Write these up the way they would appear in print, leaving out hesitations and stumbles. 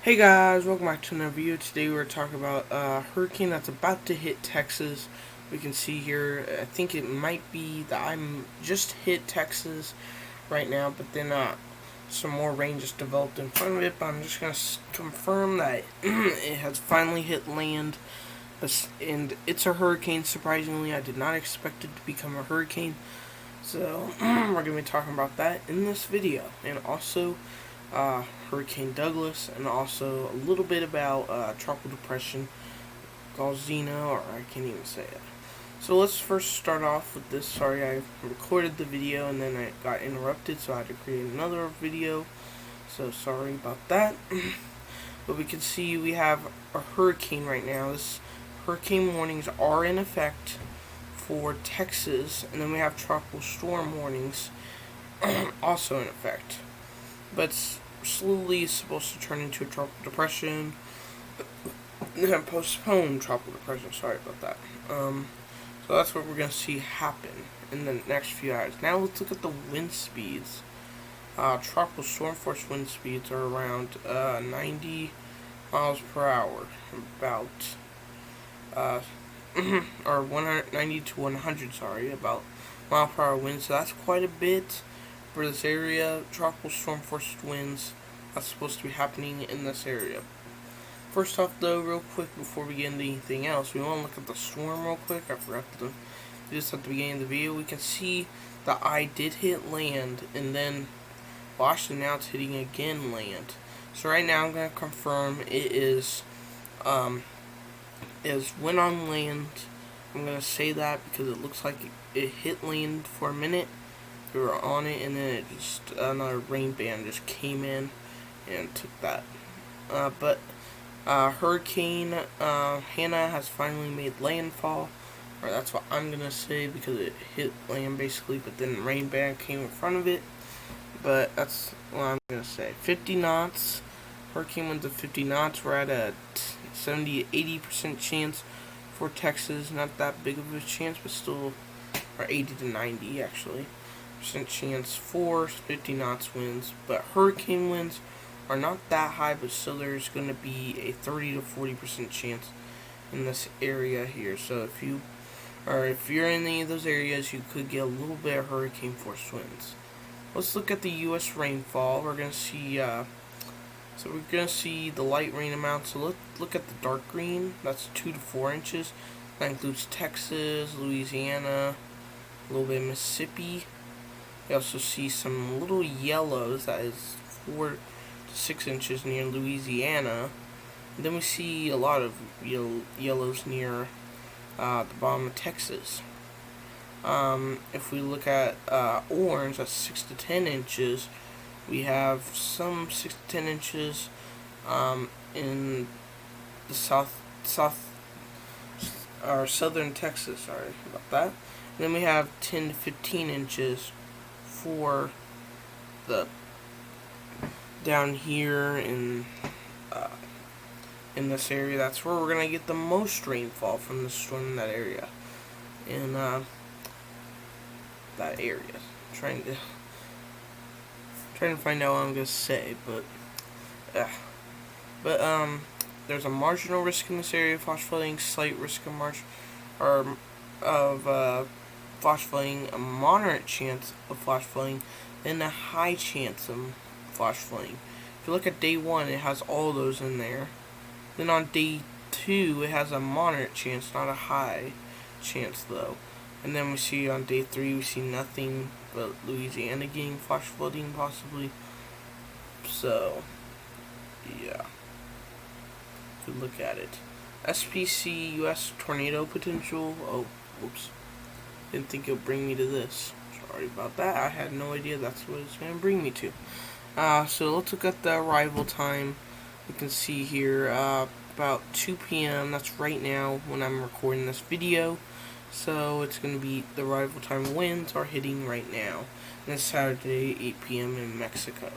Hey guys, welcome back to another video. Today we're talking about a hurricane that's about to hit Texas. We can see here, I think it might be that I'm just hit Texas right now, but then some more rain just developed in front of it, but I'm just going to confirm that it has finally hit land, and it's a hurricane. Surprisingly, I did not expect it to become a hurricane, so we're going to be talking about that in this video, and also Hurricane Douglas, and also a little bit about Tropical Depression Gonzalo, or I can't even say it. So let's first start off with this. Sorry, I recorded the video and then it got interrupted, so I had to create another video. So sorry about that. But we can see we have a hurricane right now. This hurricane warnings are in effect for Texas, and then we have tropical storm warnings also in effect. But it's slowly supposed to turn into a tropical depression. Postpone tropical depression. Sorry about that. So that's what we're gonna see happen in the next few hours. Now let's look at the wind speeds. Tropical storm force wind speeds are around 90 miles per hour, about or 190 to 100. Sorry, about mile per hour winds. So that's quite a bit. For this area, tropical storm force winds that's supposed to be happening in this area. First off, though, real quick before we get into anything else, we want to look at the storm real quick. I forgot to do this at the beginning of the video. We can see the eye did hit land, and then, well, actually now it's hitting again land. So right now I'm going to confirm it is went on land. I'm going to say that because it looks like it hit land for a minute. We were on it, and then it just another rain band just came in and took that. But Hurricane Hanna has finally made landfall, or that's what I'm gonna say because it hit land basically, but then the rain band came in front of it. But that's what I'm gonna say. 50 knots. Hurricane winds of 50 knots. We're at a 70 to 80% chance for Texas. Not that big of a chance, but still, or 80 to 90 actually. Chance for 50 knots winds, but hurricane winds are not that high, but still there's going to be a 30 to 40% chance in this area here. So if you're in any of those areas, you could get a little bit of hurricane force winds. Let's look at the U.S. rainfall. We're going to see the light rain amount. So let's look at the dark green. That's 2 to 4 inches. That includes Texas, Louisiana, a little bit of Mississippi. We also see some little yellows, that is 4 to 6 inches near Louisiana. And then we see a lot of yellows near the bottom of Texas. If we look at orange, that's 6 to 10 inches. We have some 6 to 10 inches in the southern Texas. Sorry about that. And then we have 10 to 15 inches for the down here in this area. That's where we're gonna get the most rainfall from the storm in that area. In that area, trying to find out what I'm gonna say, but there's a marginal risk in this area of flash flooding, slight risk of flash flooding, a moderate chance of flash flooding, and a high chance of flash flooding. If you look at day 1, it has all those in there. Then on day 2, it has a moderate chance, not a high chance though. And then we see on day 3, we see nothing but Louisiana getting flash flooding possibly. So, yeah. Good look at it. SPC U.S. tornado potential. Oh, whoops. Didn't think it would bring me to this. Sorry about that. I had no idea that's what it's going to bring me to. So let's look at the arrival time. We can see here about 2 p.m. That's right now when I'm recording this video. So it's going to be the arrival time. Winds are hitting right now. And it's Saturday, 8 p.m. in Mexico.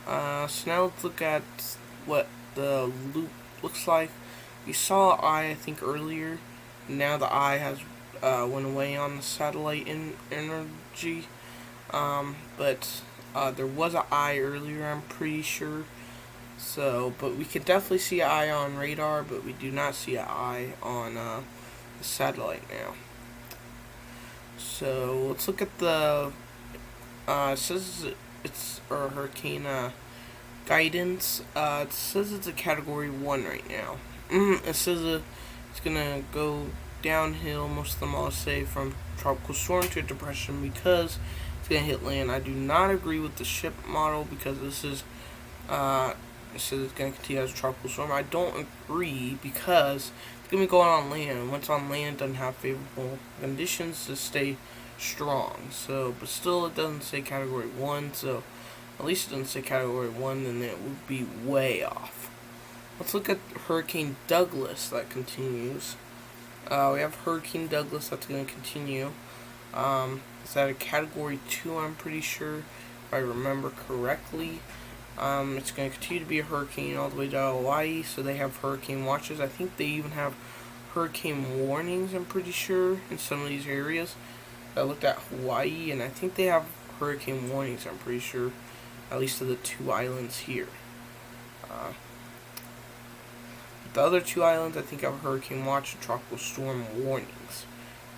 So now let's look at what the loop looks like. You saw eye, I think, earlier. Now the eye has went away on the satellite energy, but there was an eye earlier, I'm pretty sure. So, but we could definitely see an eye on radar, but we do not see an eye on the satellite now. So let's look at the. It says it's a hurricane guidance. It says it's a Category 1 right now. It says it's gonna go downhill. Most of them all say from tropical storm to depression because it's gonna hit land. I do not agree with the ship model because this is it says it's gonna continue as a tropical storm. I don't agree because it's gonna be going on land. Once on land, it doesn't have favorable conditions to stay strong. So, but still, it doesn't say Category 1. So, at least it doesn't say Category 1, then it would be way off. Let's look at Hurricane Douglas that continues. We have Hurricane Douglas that's going to continue. It's at a Category 2, I'm pretty sure, if I remember correctly. It's going to continue to be a hurricane all the way to Hawaii, so they have hurricane watches. I think they even have hurricane warnings, I'm pretty sure, in some of these areas. I looked at Hawaii, and I think they have hurricane warnings, I'm pretty sure, at least to the 2 islands here. The other 2 islands, I think, have hurricane watch and tropical storm warnings,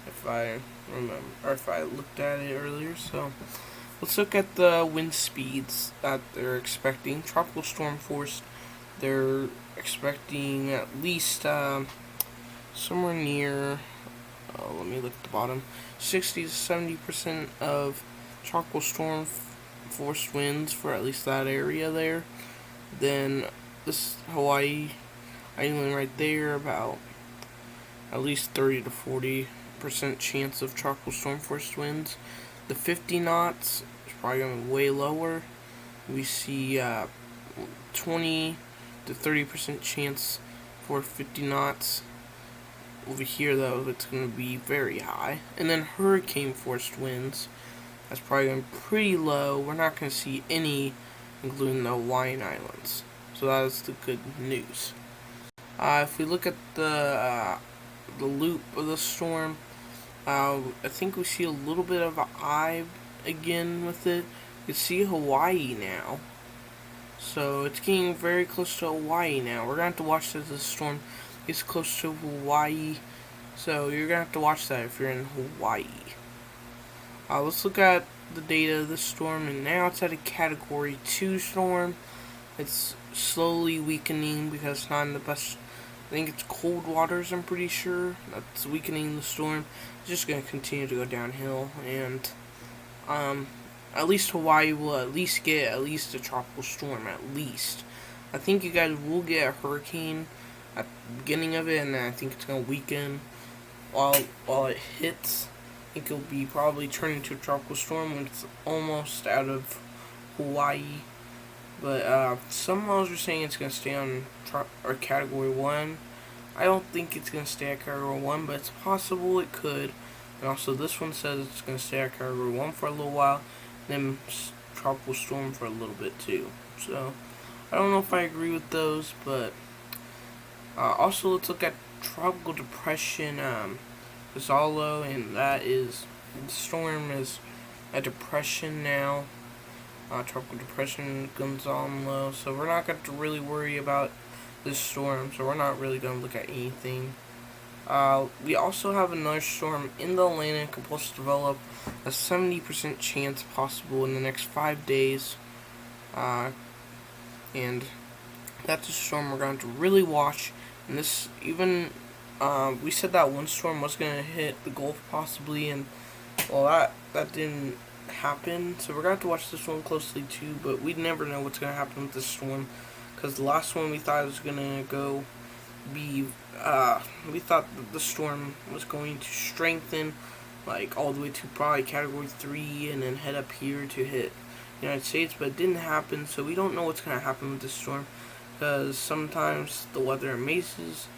if I remember, or if I looked at it earlier. So let's look at the wind speeds that they're expecting. Tropical storm force, they're expecting at least somewhere near, let me look at the bottom, 60 to 70% of tropical storm force winds for at least that area there. Then this Hawaii island right there, about at least 30 to 40% chance of tropical storm force winds. The 50 knots is probably going to be way lower. We see 20 to 30% chance for 50 knots. Over here, though, it's going to be very high. And then hurricane force winds, that's probably going to be pretty low. We're not going to see any, including the Hawaiian Islands. So that is the good news. If we look at the loop of the storm, I think we see a little bit of an eye again with it. You can see Hawaii now. So it's getting very close to Hawaii now. We're going to have to watch this as the storm gets close to Hawaii. So you're going to have to watch that if you're in Hawaii. Let's look at the data of the storm, and now it's at a Category 2 storm. It's slowly weakening because it's not in the best. I think it's cold waters, I'm pretty sure. That's weakening the storm. It's just going to continue to go downhill. And at least Hawaii will at least get at least a tropical storm, at least. I think you guys will get a hurricane at the beginning of it, and then I think it's going to weaken while it hits. I think it'll be probably turning into a tropical storm when it's almost out of Hawaii. But some models are saying it's going to stay on Category 1. I don't think it's going to stay at Category 1, but it's possible it could. And also this one says it's going to stay at Category 1 for a little while, then tropical storm for a little bit too. So I don't know if I agree with those, but also let's look at tropical depression Gonzalo, and that is, the storm is a depression now. Tropical depression Gonzalo, so we're not going to really worry about this storm, so we're not really going to look at anything. We also have another storm in the Atlantic supposed to develop, a 70% chance possible in the next 5 days, and that's a storm we're going to really watch. And this, even we said that one storm was going to hit the Gulf possibly, and well, that didn't happen, so we're going to have to watch this one closely too. But we never know what's going to happen with this storm, because the last one we thought was going to go be we thought that the storm was going to strengthen like all the way to probably Category 3 and then head up here to hit the United States, but it didn't happen. So we don't know what's going to happen with this storm, because sometimes the weather amazes,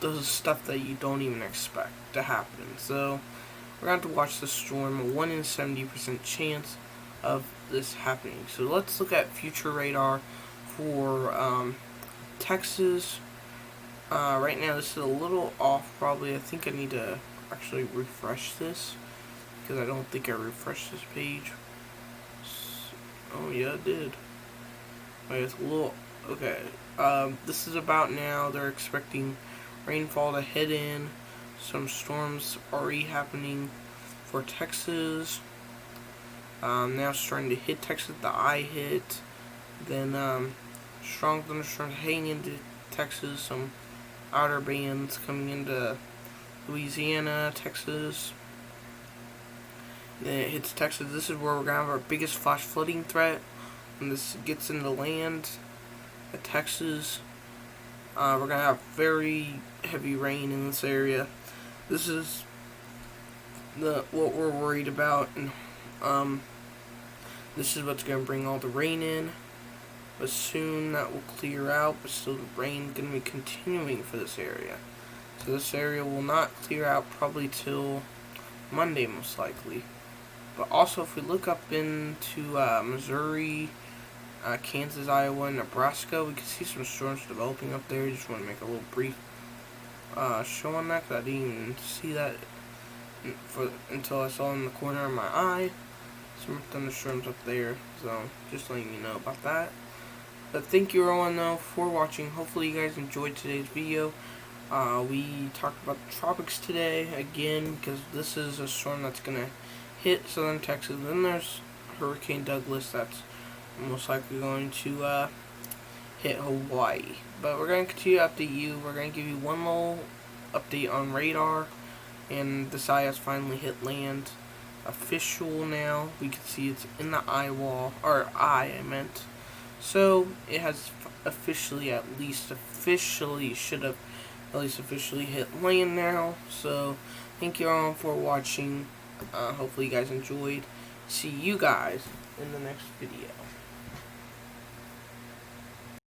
does stuff that you don't even expect to happen. So we're going to have to watch the storm, a 1 in 70% chance of this happening. So let's look at future radar for Texas. Right now this is a little off probably. I think I need to actually refresh this, because I don't think I refreshed this page. Oh yeah, I did. It's a little okay. This is about now. They're expecting rainfall to hit in. Some storms already happening for Texas. Now starting to hit Texas. The eye hit. Then strong thunderstorms heading into Texas. Some outer bands coming into Louisiana, Texas. Then it hits Texas. This is where we're gonna have our biggest flash flooding threat. When this gets into land at Texas, we're gonna have very heavy rain in this area. This is what we're worried about, and this is what's gonna bring all the rain in. But soon that will clear out. But still, the rain gonna be continuing for this area. So this area will not clear out probably till Monday, most likely. But also, if we look up into Missouri, Kansas, Iowa, and Nebraska, we can see some storms developing up there. Just want to make a little brief show on that, because I didn't even see that until I saw it in the corner of my eye. Some thunderstorms up there, so just letting you know about that. But thank you everyone though for watching. Hopefully you guys enjoyed today's video. We talked about the tropics today again, because this is a storm that's gonna hit southern Texas. Then there's Hurricane Douglas that's most likely going to hit Hawaii. But we're going to continue to update you. We're going to give you one little update on radar, and this eye has finally hit land. Official now. We can see it's in the eye wall, or eye I meant. So it has officially, should have at least officially hit land now. So thank you all for watching. Hopefully you guys enjoyed. See you guys in the next video.